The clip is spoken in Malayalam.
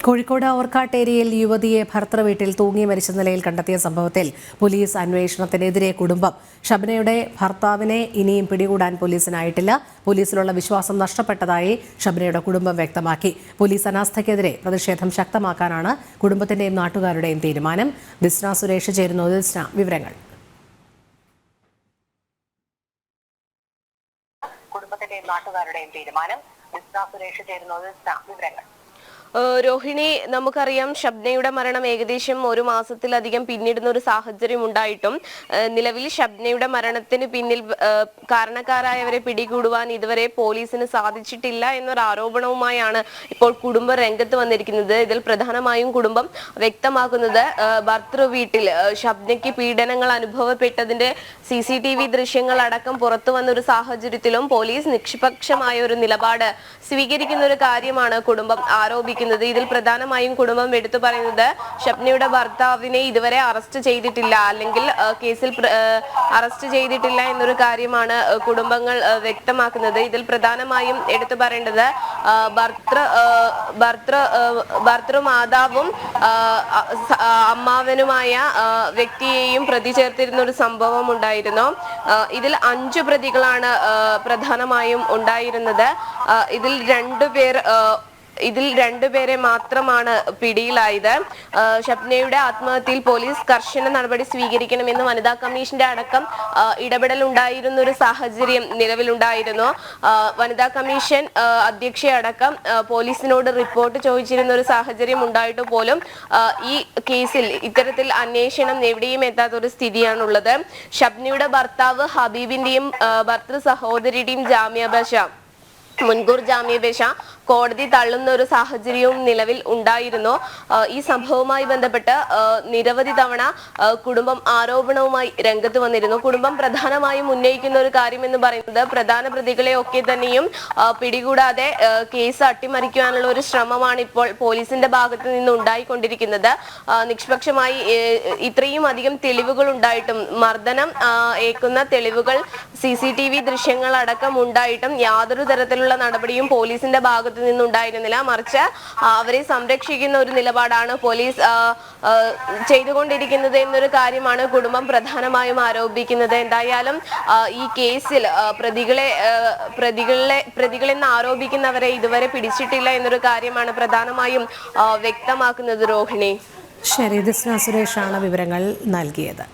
കോഴിക്കോട് ഓർക്കാട്ടേരിയിൽ യുവതിയെ ഭർത്തൃവീട്ടിൽ തൂങ്ങി മരിച്ച നിലയിൽ കണ്ടെത്തിയ സംഭവത്തിൽ പോലീസ് അന്വേഷണത്തിനെതിരെ കുടുംബം. ഷബ്നയുടെ ഭർത്താവിനെ ഇനിയും പിടികൂടാൻ പോലീസിനായിട്ടില്ല. പോലീസിലുള്ള വിശ്വാസം നഷ്ടപ്പെട്ടതായി ഷബ്നയുടെ കുടുംബം വ്യക്തമാക്കി. പോലീസ് അനാസ്ഥയ്ക്കെതിരെ പ്രതിഷേധം ശക്തമാക്കാനാണ് കുടുംബത്തിന്റെയും നാട്ടുകാരുടെയും തീരുമാനം. ദിസ്ന സുരേഷ് ചേരുന്നു. ദിസ്ന, വിവരങ്ങൾ. കുടുംബത്തിന്റെയും നാട്ടുകാരുടെയും തീരുമാനം. ദിസ്ന സുരേഷ് ചേരുന്നു. ദിസ്ന, വിവരങ്ങൾ. രോഹിണി, നമുക്കറിയാം ഷബ്നയുടെ മരണം ഏകദേശം ഒരു മാസത്തിലധികം പിന്നിടുന്ന ഒരു സാഹചര്യം ഉണ്ടായിട്ടും നിലവിൽ ഷബ്നയുടെ മരണത്തിന് പിന്നിൽ കാരണക്കാരായവരെ പിടികൂടുവാൻ ഇതുവരെ പോലീസിന് സാധിച്ചിട്ടില്ല എന്നൊരു ആരോപണവുമായാണ് ഇപ്പോൾ കുടുംബം രംഗത്ത് വന്നിരിക്കുന്നത്. ഇതിൽ പ്രധാനമായും കുടുംബം വ്യക്തമാക്കുന്നത് ഭർത്തൃവീട്ടിൽ ഷബ്നയ്ക്ക് പീഡനങ്ങൾ അനുഭവപ്പെട്ടതിന്റെ CCTV ദൃശ്യങ്ങൾ അടക്കം പുറത്തു വന്ന ഒരു സാഹചര്യത്തിലും പോലീസ് നിഷ്പക്ഷമായ ഒരു നിലപാട് സ്വീകരിക്കുന്ന ഒരു കാര്യമാണ് കുടുംബം ആരോപിക്കുന്നത്. ഇതിൽ പ്രധാനമായും കുടുംബം എടുത്തു പറയുന്നത് ഷബ്നയുടെ ഭർത്താവിനെ ഇതുവരെ അറസ്റ്റ് ചെയ്തിട്ടില്ല, അല്ലെങ്കിൽ കേസിൽ അറസ്റ്റ് ചെയ്തിട്ടില്ല എന്നൊരു കാര്യമാണ് കുടുംബങ്ങൾ വ്യക്തമാക്കുന്നത്. ഇതിൽ പ്രധാനമായും എടുത്തു പറയേണ്ടത് ഭർത്തൃമാതാവും അമ്മാവനുമായ വ്യക്തിയെയും പ്രതി ചേർത്തിരുന്ന ഒരു സംഭവം ഉണ്ടായിരുന്നു. ഇതിൽ 5 പ്രതികളാണ് പ്രധാനമായും ഉണ്ടായിരുന്നത്. ഇതിൽ രണ്ടുപേരെ മാത്രമാണ് പിടിയിലായത്. ഷബ്നയുടെ ആത്മഹത്യയിൽ പോലീസ് കർശന നടപടി സ്വീകരിക്കണമെന്ന് വനിതാ കമ്മീഷന്റെ അടക്കം ഇടപെടൽ ഉണ്ടായിരുന്ന ഒരു സാഹചര്യം നിലവിലുണ്ടായിരുന്നു. വനിതാ കമ്മീഷൻ അധ്യക്ഷയടക്കം പോലീസിനോട് റിപ്പോർട്ട് ചോദിച്ചിരുന്ന ഒരു സാഹചര്യം ഉണ്ടായിട്ട് പോലും ഈ കേസിൽ ഇത്തരത്തിൽ അന്വേഷണം എവിടെയും എത്താത്ത ഒരു സ്ഥിതിയാണുള്ളത്. ഷബ്നയുടെ ഭർത്താവ് ഹബീബിന്റെയും ഭർത്തൃ സഹോദരിയുടെയും മുൻകൂർ ജാമ്യാപേക്ഷ കോടതി തള്ളുന്ന ഒരു സാഹചര്യവും നിലവിൽ ഉണ്ടായിരുന്നു. ഈ സംഭവവുമായി ബന്ധപ്പെട്ട് നിരവധി തവണ കുടുംബം ആരോപണവുമായി രംഗത്ത് വന്നിരുന്നു. കുടുംബം പ്രധാനമായും ഉന്നയിക്കുന്ന ഒരു കാര്യം എന്ന് പറയുന്നത് പ്രധാന പ്രതികളെ ഒക്കെ തന്നെയും പിടികൂടാതെ കേസ് അട്ടിമറിക്കാനുള്ള ഒരു ശ്രമമാണ് ഇപ്പോൾ പോലീസിന്റെ ഭാഗത്ത് നിന്ന് ഉണ്ടായിക്കൊണ്ടിരിക്കുന്നത്. നിഷ്പക്ഷമായി ഇത്രയും അധികം തെളിവുകൾ ഉണ്ടായിട്ടും, മർദ്ദനം ഏക്കുന്ന തെളിവുകൾ CCTV ദൃശ്യങ്ങൾ അടക്കം ഉണ്ടായിട്ടും യാതൊരു തരത്തിലുള്ള നടപടിയും പോലീസിന്റെ ഭാഗത്ത് നിന്നുണ്ടായിരുന്നില്ല. മറിച്ച് അവരെ സംരക്ഷിക്കുന്ന ഒരു നിലപാടാണ് പോലീസ് ചെയ്തുകൊണ്ടിരിക്കുന്നത് കാര്യമാണ് കുടുംബം പ്രധാനമായും ആരോപിക്കുന്നത്. എന്തായാലും ഈ കേസിൽ പ്രതികളെന്ന് ആരോപിക്കുന്നവരെ ഇതുവരെ പിടിച്ചിട്ടില്ല എന്നൊരു കാര്യമാണ് പ്രധാനമായും വ്യക്തമാക്കുന്നത്. രോഹിണി, ശരി. ദിസ്ന സുരേഷാണ് വിവരങ്ങൾ നൽകിയത്.